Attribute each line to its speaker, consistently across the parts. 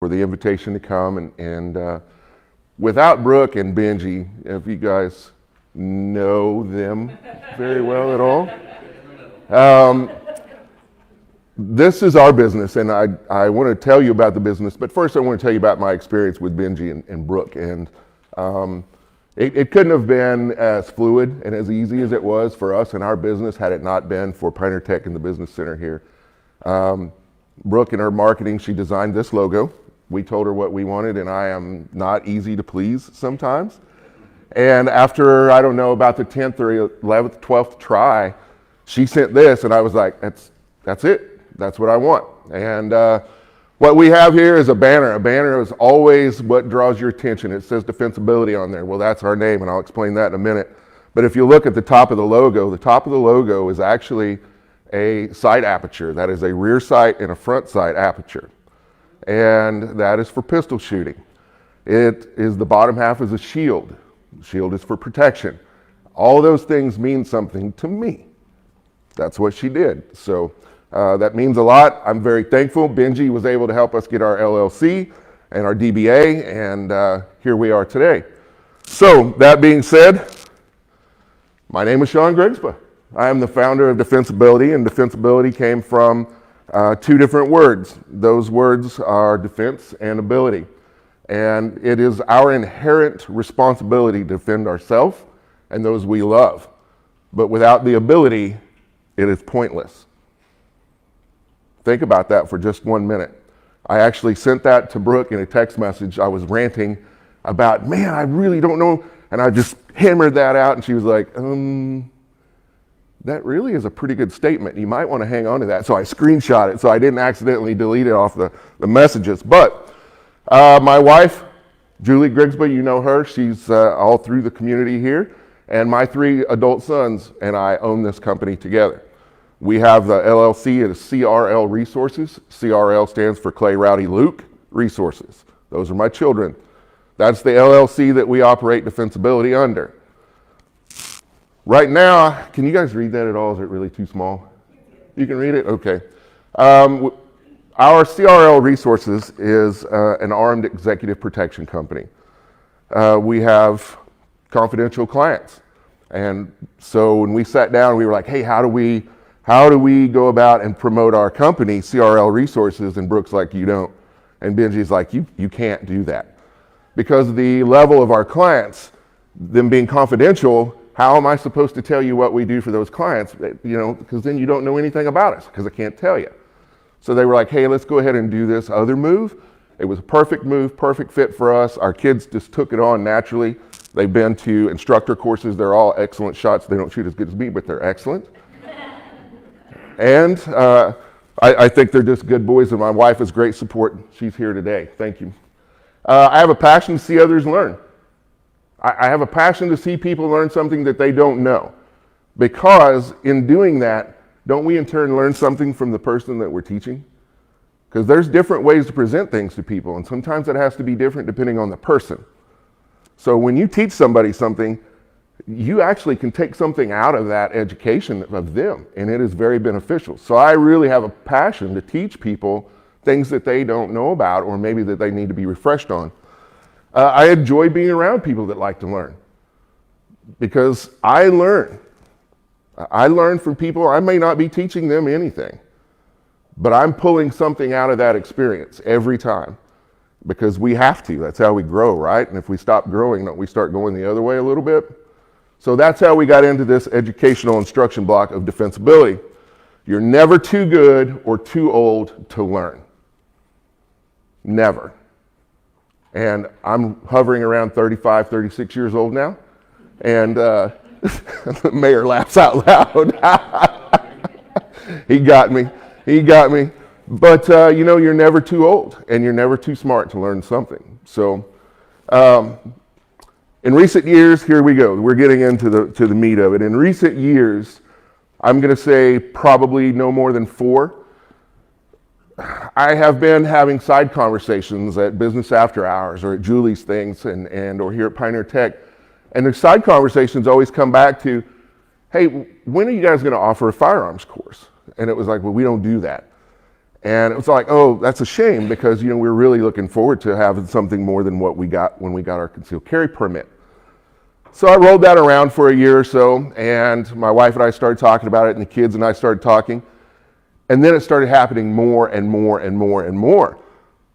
Speaker 1: for the invitation to come. And without Brooke and Benji, if you guys know them very well at all, this is our business, and I want to tell you about the business, but first I want to tell you about my experience with Benji and Brooke. And it couldn't have been as fluid and as easy as it was for us in our business had it not been for Pioneer Tech and the Business Center here. Brooke, in her marketing, she designed this logo. We told her what we wanted, and I am not easy to please sometimes. And after, I don't know, about the 10th or 11th, 12th try, she sent this, and I was like, that's it. That's what I want. And what we have here is a banner. A banner is always what draws your attention. It says Defensability on there. Well, that's our name, and I'll explain that in a minute. But if you look at the top of the logo is actually a sight aperture. That is a rear sight and a front sight aperture. And that is for pistol shooting. It is, the bottom half is a shield. Shield is for protection. All those things mean something to me. That's what she did. So that means a lot. I'm very thankful. Benji was able to help us get our LLC and our DBA, and here we are today. So that being said, my name is Sean Grigsba. I am the founder of Defensability, and Defensability came from two different words. Those words are defense and ability. And it is our inherent responsibility to defend ourselves and those we love. But without the ability, it is pointless. Think about that for just 1 minute. I actually sent that to Brooke in a text message. I was ranting about, man, I really don't know. And I just hammered that out, and she was like, that really is a pretty good statement. You might want to hang on to that. So I screenshot it so I didn't accidentally delete it off the messages. But my wife, Julie Grigsba, you know her. She's all through the community here. And my 3 adult sons and I own this company together. We have the LLC, it is CRL Resources. CRL stands for Clay Rowdy Luke Resources. Those are my children. That's the LLC that we operate Defensability under. Right now, can you guys read that at all? Is it really too small? You can read it? Okay. Our CRL Resources is an armed executive protection company. We have confidential clients. And so when we sat down, we were like, hey, how do we go about and promote our company, CRL Resources? And Brooke's like, you don't. And Benji's like, you can't do that. Because the level of our clients, them being confidential, how am I supposed to tell you what we do for those clients? Because then you don't know anything about us, because I can't tell you. So they were like, hey, let's go ahead and do this other move. It was a perfect move, perfect fit for us. Our kids just took it on naturally. They've been to instructor courses. They're all excellent shots. They don't shoot as good as me, but they're excellent. And I think they're just good boys, and my wife is great support. She's here today. Thank you. I have a passion to see others learn. I have a passion to see people learn something that they don't know. Because in doing that, don't we in turn learn something from the person that we're teaching? Because there's different ways to present things to people, and sometimes it has to be different depending on the person. So when you teach somebody something, you actually can take something out of that education of them, and it is very beneficial. So I really have a passion to teach people things that they don't know about, or maybe that they need to be refreshed on. I enjoy being around people that like to learn, because I learn. I learn from people. I may not be teaching them anything, but I'm pulling something out of that experience every time, because we have to. That's how we grow, right? And if we stop growing, don't we start going the other way a little bit? So that's how we got into this educational instruction block of defensability. You're never too good or too old to learn. Never. And I'm hovering around 35, 36 years old now. And the mayor laughs out loud. He got me. But you're never too old, and you're never too smart to learn something. So in recent years, here we go. We're getting into the meat of it. In recent years, I'm going to say probably no more than 4. I have been having side conversations at Business After Hours or at Julie's things and or here at Pioneer Tech. And the side conversations always come back to, hey, when are you guys going to offer a firearms course? And it was like, well, we don't do that. And it was like, oh, that's a shame because, you know, we were really looking forward to having something more than what we got when we got our concealed carry permit. So I rolled that around for a year or so, and my wife and I started talking about it, and the kids and I started talking. And then it started happening more and more and more and more.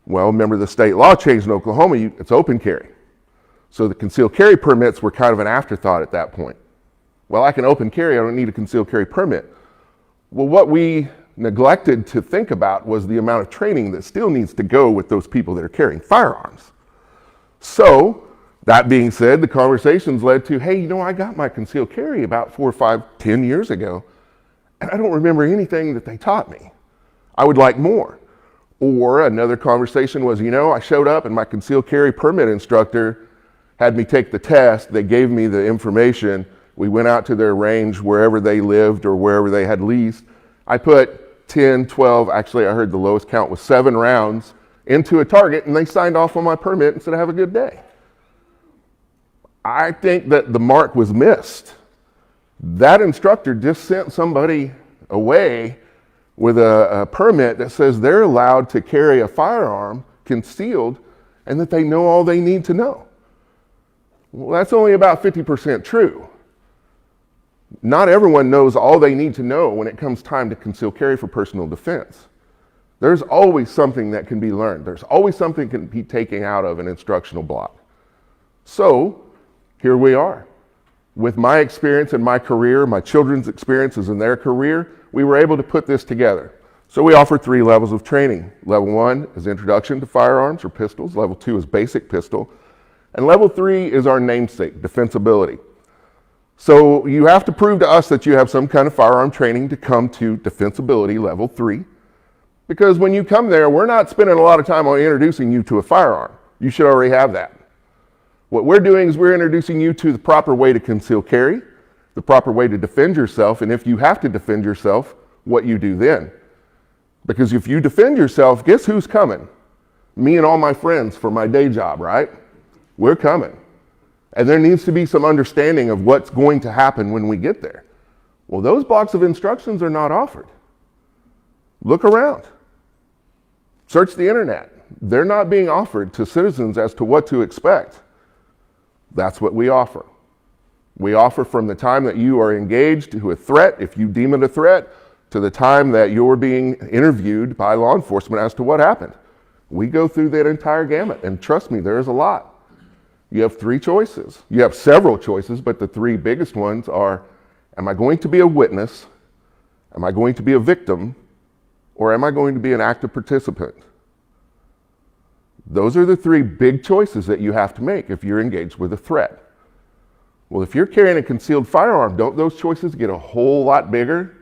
Speaker 1: Well, remember the state law changed in Oklahoma, it's open carry. So the concealed carry permits were kind of an afterthought at that point. Well, I can open carry, I don't need a concealed carry permit. Well, what we neglected to think about was the amount of training that still needs to go with those people that are carrying firearms. So, that being said, the conversations led to, hey, you know, I got my concealed carry about 4 or 5, 10 years ago, and I don't remember anything that they taught me. I would like more. Or another conversation was, you know, I showed up and my concealed carry permit instructor had me take the test. They gave me the information. We went out to their range wherever they lived or wherever they had leased. I put 10, 12, actually I heard the lowest count was 7 rounds into a target, and they signed off on my permit and said, have a good day. I think that the mark was missed. That instructor just sent somebody away with a permit that says they're allowed to carry a firearm concealed and that they know all they need to know. Well, that's only about 50% true. Not everyone knows all they need to know when it comes time to conceal carry for personal defense. There's always something that can be learned. There's always something that can be taken out of an instructional block. So, here we are. With my experience in my career, my children's experiences in their career, we were able to put this together. So we offer 3 levels of training. Level 1 is introduction to firearms or pistols. Level 2 is basic pistol. And level 3 is our namesake, defensability. So you have to prove to us that you have some kind of firearm training to come to defensability level 3. Because when you come there, we're not spending a lot of time on introducing you to a firearm. You should already have that. What we're doing is we're introducing you to the proper way to conceal carry, the proper way to defend yourself, and if you have to defend yourself, what you do then. Because if you defend yourself, guess who's coming? Me and all my friends for my day job, right? We're coming. And there needs to be some understanding of what's going to happen when we get there. Well, those blocks of instructions are not offered. Look around. Search the internet. They're not being offered to citizens as to what to expect. That's what we offer. We offer from the time that you are engaged to a threat, if you deem it a threat, to the time that you're being interviewed by law enforcement as to what happened. We go through that entire gamut, and trust me, there's a lot. You have 3 choices. You have several choices, but the 3 biggest ones are, am I going to be a witness? Am I going to be a victim? Or am I going to be an active participant? Those are the 3 big choices that you have to make if you're engaged with a threat. Well, if you're carrying a concealed firearm, don't those choices get a whole lot bigger?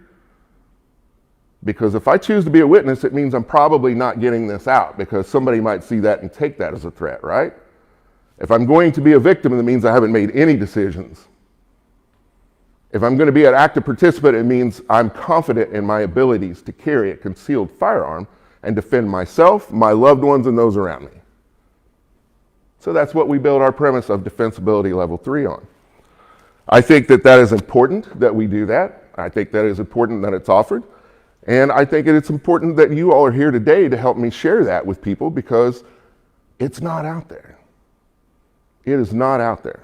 Speaker 1: Because if I choose to be a witness, it means I'm probably not getting this out because somebody might see that and take that as a threat, right? If I'm going to be a victim, it means I haven't made any decisions. If I'm going to be an active participant, it means I'm confident in my abilities to carry a concealed firearm and defend myself, my loved ones, and those around me. So that's what we build our premise of defensibility level 3 on. I think that that is important that we do that. I think that is important that it's offered. And I think it's important that you all are here today to help me share that with people because it's not out there. It is not out there.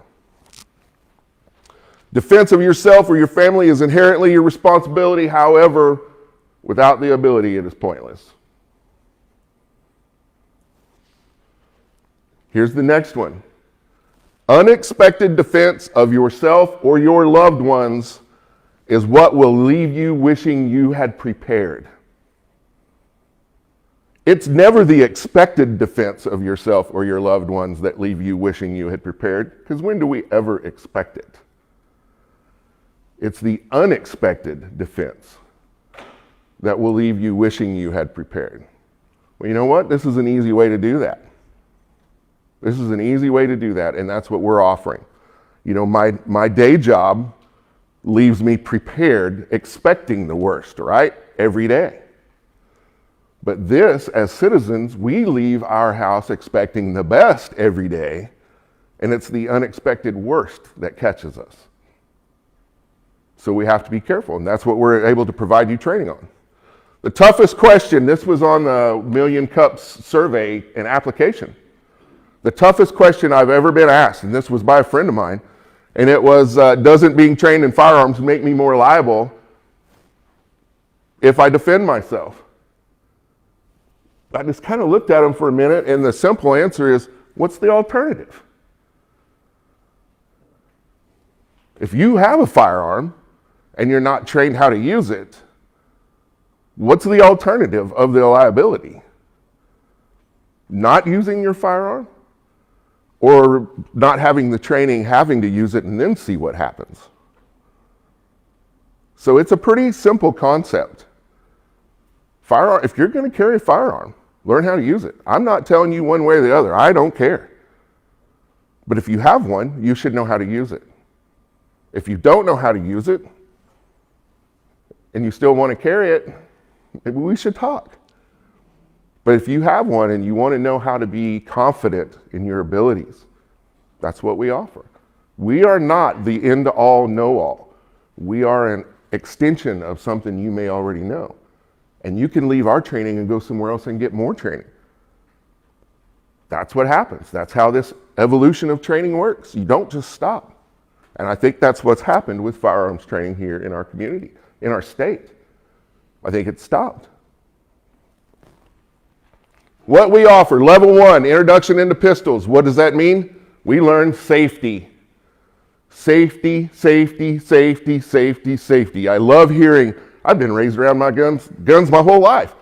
Speaker 1: Defense of yourself or your family is inherently your responsibility. However, without the ability, it is pointless. Here's the next one. Unexpected defense of yourself or your loved ones is what will leave you wishing you had prepared. It's never the expected defense of yourself or your loved ones that leave you wishing you had prepared, because when do we ever expect it? It's the unexpected defense that will leave you wishing you had prepared. Well, you know what? This is an easy way to do that. This is an easy way to do that, and that's what we're offering. You know, my day job leaves me prepared, expecting the worst, right? Every day. But this, as citizens, we leave our house expecting the best every day, and it's the unexpected worst that catches us. So we have to be careful, and that's what we're able to provide you training on. The toughest question, this was on the Million Cups survey and application. The toughest question I've ever been asked, and this was by a friend of mine, and it was, doesn't being trained in firearms make me more liable if I defend myself? I just kind of looked at him for a minute, and the simple answer is, what's the alternative? If you have a firearm and you're not trained how to use it, what's the alternative of the liability? Not using your firearm? Or not having the training, having to use it and then see what happens? So it's a pretty simple concept. Firearm, if you're going to carry a firearm, learn how to use it. I'm not telling you one way or the other. I don't care. But if you have one, you should know how to use it. If you don't know how to use it, and you still want to carry it, maybe we should talk. But if you have one and you want to know how to be confident in your abilities, that's what we offer. We are not the end-all, know-all. We are an extension of something you may already know. And you can leave our training and go somewhere else and get more training. That's what happens. That's how this evolution of training works. You don't just stop. And I think that's what's happened with firearms training here in our community, in our state. I think it stopped. What we offer, level 1, introduction into pistols. What does that mean? We learn safety. Safety, safety, safety, safety, safety. I love hearing, I've been raised around my guns my whole life.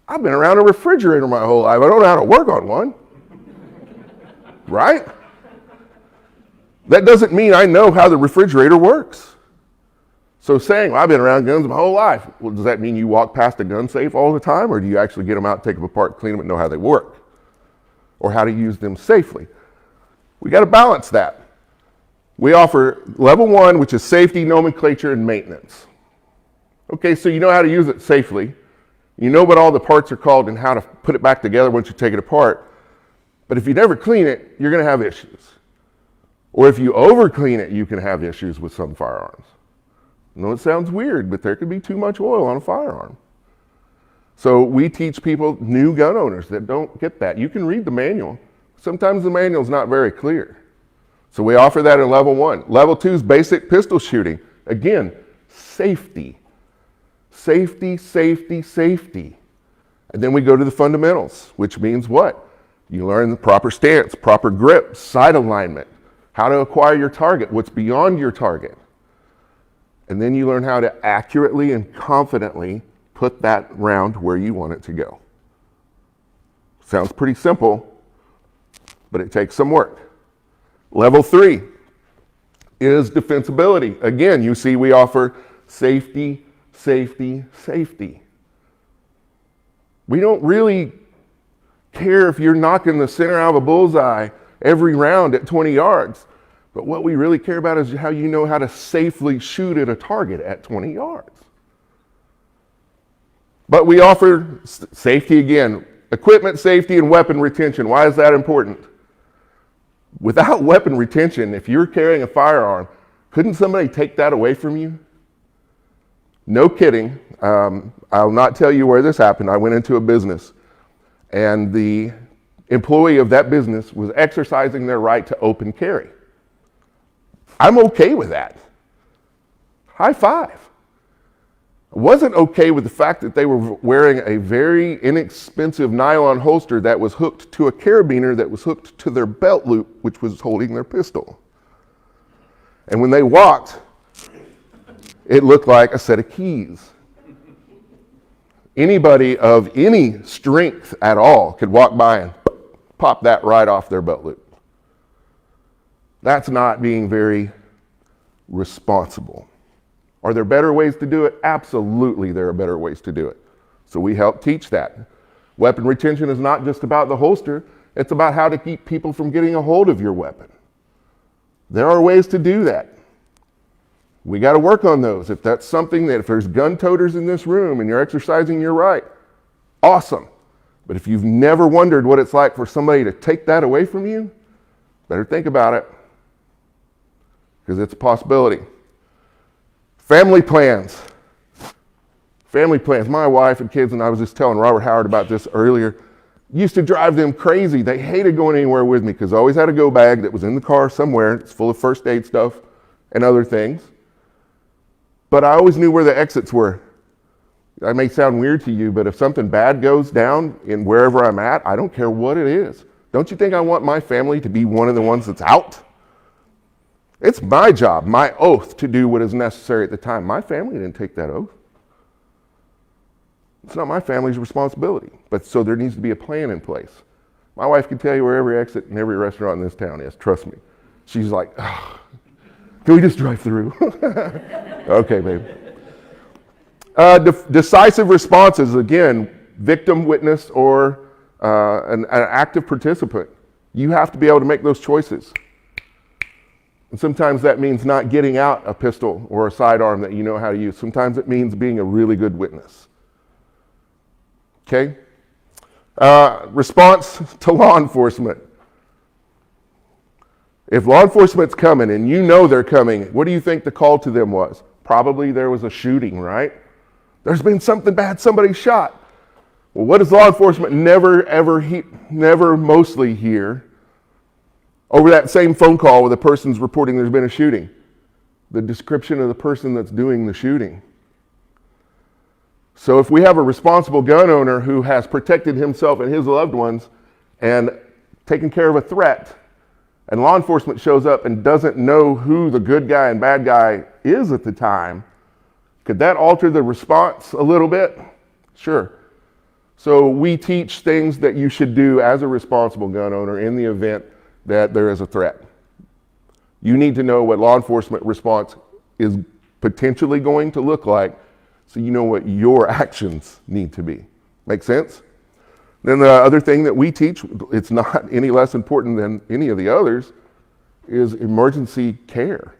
Speaker 1: I've been around a refrigerator my whole life. I don't know how to work on one. Right? That doesn't mean I know how the refrigerator works. So saying, well, I've been around guns my whole life, well, does that mean you walk past a gun safe all the time, or do you actually get them out, take them apart, clean them, and know how they work? Or how to use them safely? We got to balance that. We offer level 1, which is safety, nomenclature, and maintenance. Okay, so you know how to use it safely. You know what all the parts are called and how to put it back together once you take it apart. But if you never clean it, you're going to have issues. Or if you over clean it, you can have issues with some firearms. I know it sounds weird, but there could be too much oil on a firearm. So we teach people, new gun owners, that don't get that. You can read the manual. Sometimes the manual's not very clear. So we offer that in level 1. Level 2 is basic pistol shooting. Again, safety. Safety, safety, safety. And then we go to the fundamentals, which means what? You learn the proper stance, proper grip, sight alignment, how to acquire your target, what's beyond your target. And then you learn how to accurately and confidently put that round where you want it to go. Sounds pretty simple, but it takes some work. Level 3 is defensability. Again, you see we offer safety, safety, safety. We don't really care if you're knocking the center out of a bullseye every round at 20 yards. But what we really care about is how you know how to safely shoot at a target at 20 yards. But we offer safety again, equipment safety and weapon retention. Why is that important? Without weapon retention, if you're carrying a firearm, couldn't somebody take that away from you? No kidding. I'll not tell you where this happened. I went into a business, and the employee of that business was exercising their right to open carry. I'm okay with that. High five. I wasn't okay with the fact that they were wearing a very inexpensive nylon holster that was hooked to a carabiner that was hooked to their belt loop, which was holding their pistol. And when they walked, it looked like a set of keys. Anybody of any strength at all could walk by and pop that right off their belt loop. That's not being very responsible. Are there better ways to do it? Absolutely, there are better ways to do it. So we help teach that. Weapon retention is not just about the holster, it's about how to keep people from getting a hold of your weapon. There are ways to do that. We got to work on those. If that's something that, if there's gun toters in this room and you're exercising your right, awesome. But if you've never wondered what it's like for somebody to take that away from you, better think about it, because it's a possibility. Family plans. Family plans. My wife and kids, and I was just telling Robert Howard about this earlier, used to drive them crazy. They hated going anywhere with me because I always had a go bag that was in the car somewhere. It's full of first aid stuff and other things. But I always knew where the exits were. That may sound weird to you, but if something bad goes down in wherever I'm at, I don't care what it is. Don't you think I want my family to be one of the ones that's out? It's my job, my oath, to do what is necessary at the time. My family didn't take that oath. It's not my family's responsibility. But so there needs to be a plan in place. My wife can tell you where every exit and every restaurant in this town is, trust me. She's like, oh, can we just drive through? Okay, babe. Decisive responses, again, victim, witness, or an active participant. You have to be able to make those choices. And sometimes that means not getting out a pistol or a sidearm that you know how to use. Sometimes it means being a really good witness. Okay? Response to law enforcement. If law enforcement's coming and you know they're coming, what do you think the call to them was? Probably there was a shooting, right? There's been something bad, somebody shot. Well, what does law enforcement never mostly hear over that same phone call where the person's reporting there's been a shooting? The description of the person that's doing the shooting. So if we have a responsible gun owner who has protected himself and his loved ones and taken care of a threat, and law enforcement shows up and doesn't know who the good guy and bad guy is at the time, could that alter the response a little bit? Sure. So we teach things that you should do as a responsible gun owner in the event that there is a threat. You need to know what law enforcement response is potentially going to look like so you know what your actions need to be. Make sense? Then the other thing that we teach, it's not any less important than any of the others, is emergency care.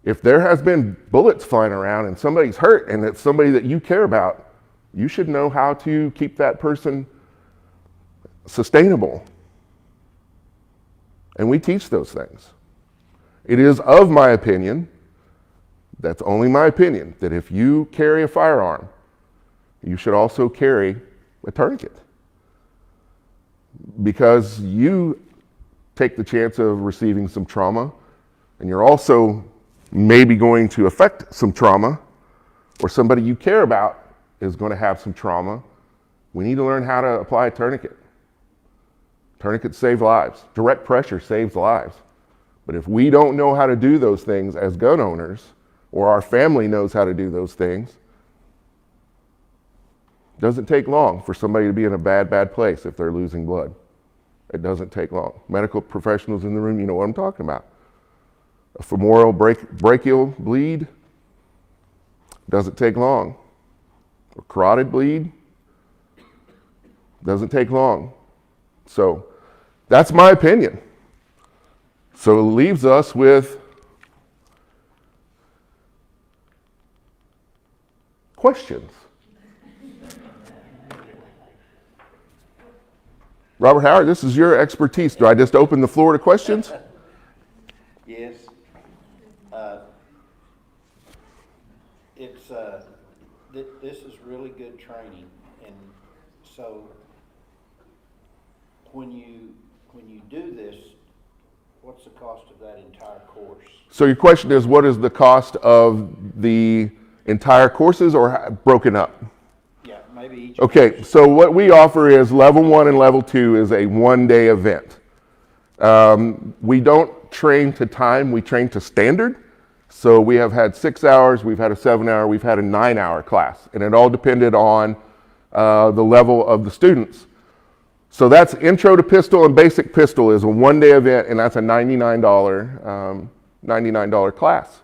Speaker 1: If there has been bullets flying around and somebody's hurt and it's somebody that you care about, you should know how to keep that person sustainable. And we teach those things. It is of my opinion, that's only my opinion, that if you carry a firearm, you should also carry a tourniquet. Because you take the chance of receiving some trauma, and you're also maybe going to affect some trauma, or somebody you care about is going to have some trauma. We need to learn how to apply a tourniquet. Tourniquets save lives. Direct pressure saves lives. But if we don't know how to do those things as gun owners, or our family knows how to do those things, it doesn't take long for somebody to be in a bad place if they're losing blood. It doesn't take long. Medical professionals in the room, you know what I'm talking about. A femoral brachial bleed doesn't take long. A carotid bleed doesn't take long. So that's my opinion. So it leaves us with questions. Robert Howard, this is your expertise. Do I just open the floor to questions?
Speaker 2: Yes. This is really good training, and so when you do this, what's the cost of that entire course?
Speaker 1: So your question is, what is the cost of the entire courses, or broken up?
Speaker 2: Yeah, maybe each.
Speaker 1: Okay, so what we offer is level 1 and level 2 is a one-day event. We don't train to time, we train to standard. So we have had 6 hours, we've had a 7-hour, we've had a 9-hour class, and it all depended on the level of the students. So that's intro to pistol and basic pistol is a one-day event, and that's a $99 class.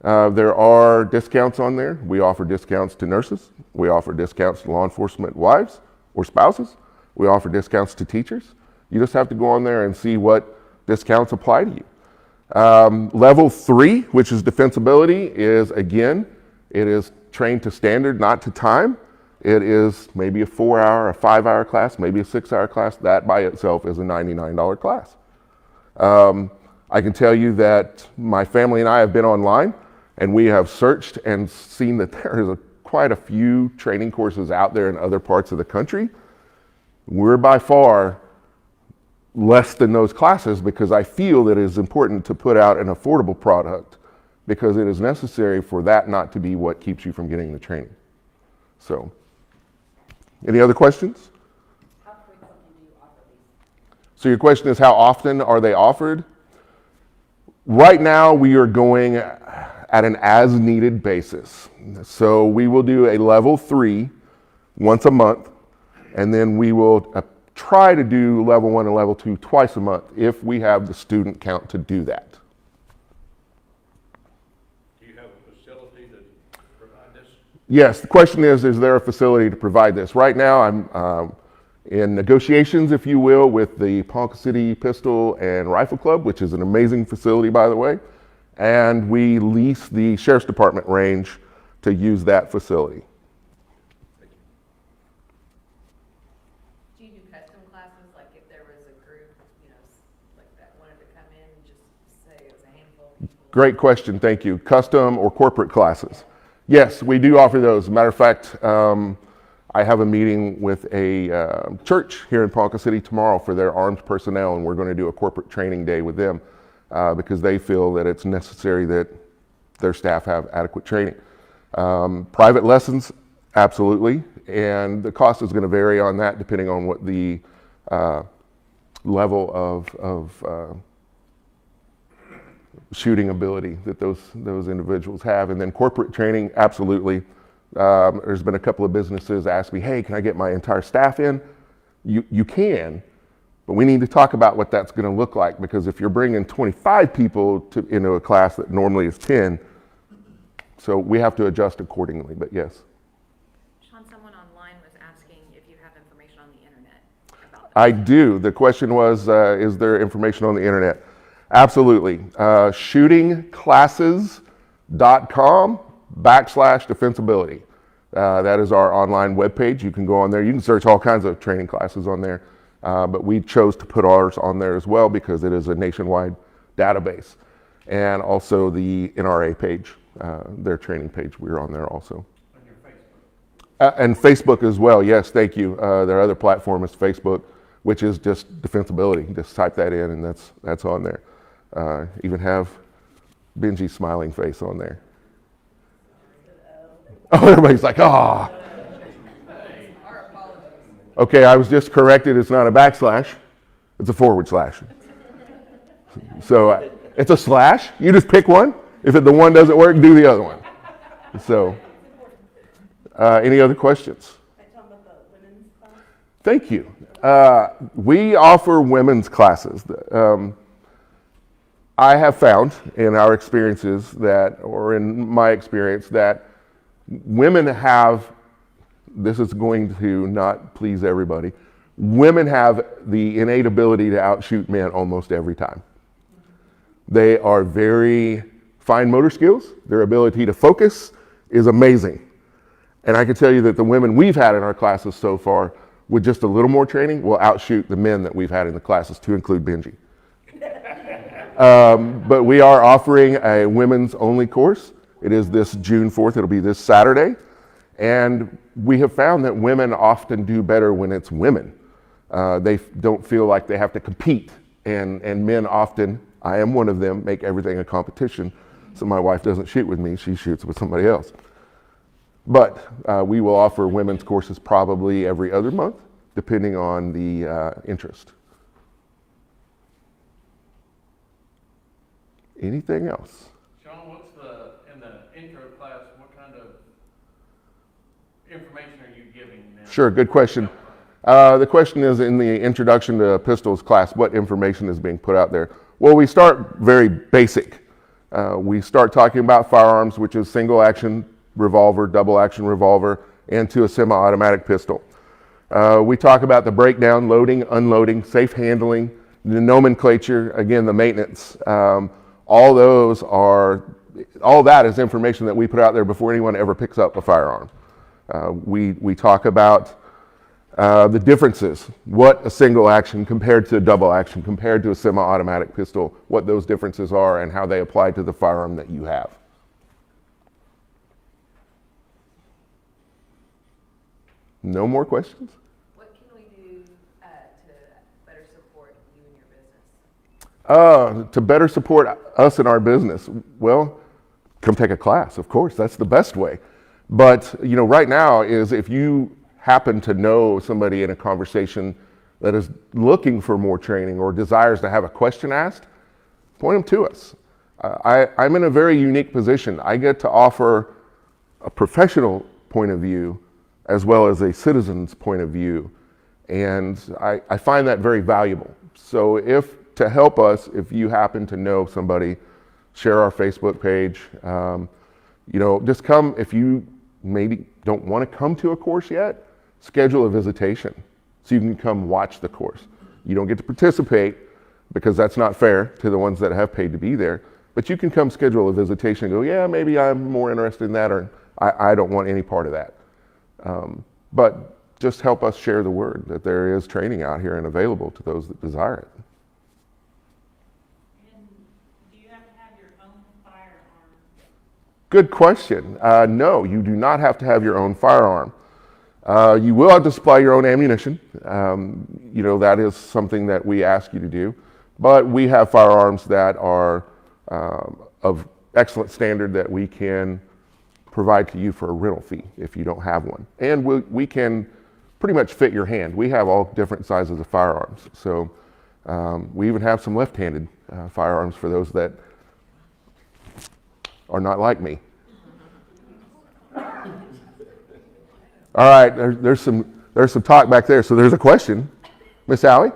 Speaker 1: There are discounts on there. We offer discounts to nurses. We offer discounts to law enforcement wives or spouses. We offer discounts to teachers. You just have to go on there and see what discounts apply to you. Level 3, which is defensability, is again, it is trained to standard, not to time. It is maybe a 4-hour, a 5-hour class, maybe a 6-hour class. That by itself is a $99 class. I can tell you that my family and I have been online And we have searched and seen that there is quite a few training courses out there in other parts of the country. We're by far less than those classes because I feel that it is important to put out an affordable product because it is necessary for that not to be what keeps you from getting the training. So, any other questions?
Speaker 3: How frequently do you offer these?
Speaker 1: So your question is, how often are they offered? Right now, we are going at an as-needed basis. So we will do a level 3 once a month, and then we will try to do level 1 and level 2 twice a month if we have the student count to do that.
Speaker 4: Do you have a facility to provide this?
Speaker 1: Yes, the question is there a facility to provide this? Right now, I'm in negotiations, if you will, with the Ponca City Pistol and Rifle Club, which is an amazing facility, by the way, and we lease the Sheriff's Department range to use that facility.
Speaker 3: Do you do custom classes, like if there was a group, like that wanted to come in, just say it was a handful of people?
Speaker 1: Great question, thank you. Custom or corporate classes? Yes, we do offer those. Matter of fact, I have a meeting with a church here in Ponca City tomorrow for their armed personnel, and we're going to do a corporate training day with them because they feel that it's necessary that their staff have adequate training. Private lessons, absolutely, and the cost is going to vary on that depending on what the level of shooting ability that those individuals have. And then corporate training, absolutely. There's been a couple of businesses ask me, hey, can I get my entire staff in? You can, but we need to talk about what that's going to look like, because if you're bringing 25 people into a class that normally is 10, so we have to adjust accordingly, but yes.
Speaker 3: Sean, someone online was asking if you have information on the internet about
Speaker 1: I do. The question was, is there information on the internet? Absolutely. shootingclasses.com/defensability. That is our online webpage. You can go on there. You can search all kinds of training classes on there, but we chose to put ours on there as well because it is a nationwide database. And also the NRA page, their training page, we're on there also.
Speaker 4: On your Facebook?
Speaker 1: And Facebook as well, yes, thank you. Their other platform is Facebook, which is just Defensability. Just type that in and that's on there. Even have Benji's smiling face on there. Oh, everybody's like, ah. Okay, I was just corrected. It's not a backslash. It's a forward slash. So it's a slash. You just pick one. If the one doesn't work, do the other one. So, any other questions? Thank you. We offer women's classes. I have found in our experiences that, or in my experience, that women have, this is going to not please everybody, women have the innate ability to outshoot men almost every time. They are very fine motor skills. Their ability to focus is amazing. And I can tell you that the women we've had in our classes so far, with just a little more training, will outshoot the men that we've had in the classes, to include Benji. But we are offering a women's only course. It is this June 4th. It'll be this Saturday. And we have found that women often do better when it's women. They don't feel like they have to compete. And men often, I am one of them, make everything a competition. So my wife doesn't shoot with me, she shoots with somebody else. But we will offer women's courses probably every other month, depending on the interest. Anything else?
Speaker 4: Sean, what's in the intro class, what kind of information are you giving them?
Speaker 1: Sure, good question. The question is, in the introduction to pistols class, what information is being put out there? Well, we start very basic. We start talking about firearms, which is single action revolver, double action revolver, and to a semi-automatic pistol. We talk about the breakdown, loading, unloading, safe handling, the nomenclature, again, the maintenance. All that is information that we put out there before anyone ever picks up a firearm. We talk about the differences, what a single action compared to a double action, compared to a semi-automatic pistol, what those differences are and how they apply to the firearm that you have. No more questions?
Speaker 3: What can we do to better support you and your business?
Speaker 1: To better support us in our business, well, come take a class, of course. That's the best way. But, right now is if you happen to know somebody in a conversation that is looking for more training or desires to have a question asked, point them to us. I'm in a very unique position. I get to offer a professional point of view as well as a citizen's point of view. And I find that very valuable. So to help us, if you happen to know somebody, share our Facebook page. Just come. If you maybe don't want to come to a course yet, schedule a visitation so you can come watch the course. You don't get to participate because that's not fair to the ones that have paid to be there, but you can come schedule a visitation and go, yeah, maybe I'm more interested in that, or I don't want any part of that. But just help us share the word that there is training out here and available to those that desire it.
Speaker 5: And do you have to have your own firearm?
Speaker 1: Good question. No, you do not have to have your own firearm. You will have to supply your own ammunition. That is something that we ask you to do. But we have firearms that are of excellent standard that we can provide to you for a rental fee if you don't have one. And we can pretty much fit your hand. We have all different sizes of firearms. So we even have some left-handed firearms for those that are not like me. All right, there's some talk back there. So there's a question. Miss Allie?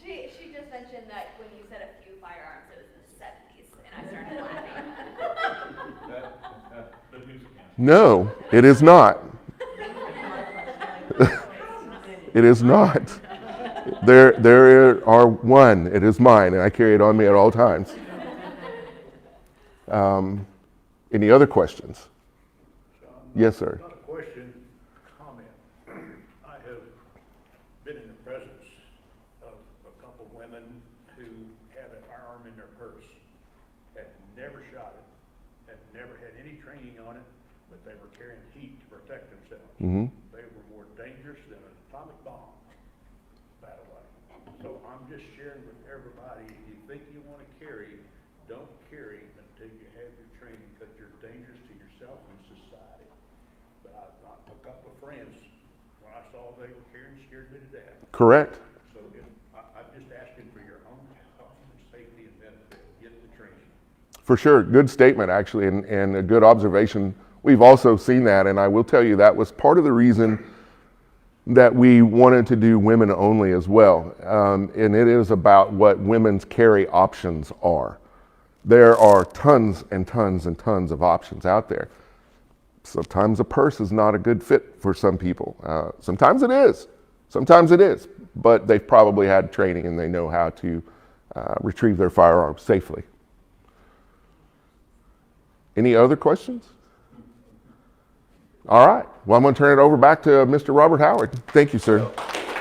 Speaker 6: She just mentioned that when you said a few firearms, it was in the 70s, and I started laughing.
Speaker 1: No, it is not. It is not. There are one. It is mine, and I carry it on me at all times. Any other questions? Yes, sir.
Speaker 7: Not a question, comment. I have been in the presence of a couple women who had a firearm in their purse, had never shot it, had never had any training on it, but they were carrying heat to protect themselves.
Speaker 1: Mm-hmm.
Speaker 7: They were more dangerous than an atomic bomb, by the way. So I'm just sharing with everybody, if you think you want to carry, don't carry until you have your training, because you're dangerous to yourself and society. But a couple of friends, when I saw they were carrying, scared me to death.
Speaker 1: Correct.
Speaker 7: So I'm just asking for your own health and safety and benefit. Get the training.
Speaker 1: For sure. Good statement, actually, and a good observation. We've also seen that, and I will tell you that was part of the reason that we wanted to do women only as well. And it is about what women's carry options are. There are tons and tons and tons of options out there. Sometimes a purse is not a good fit for some people. Sometimes it is. Sometimes it is. But they've probably had training and they know how to retrieve their firearms safely. Any other questions? All right. Well, I'm going to turn it over back to Mr. Robert Howard. Thank you, sir.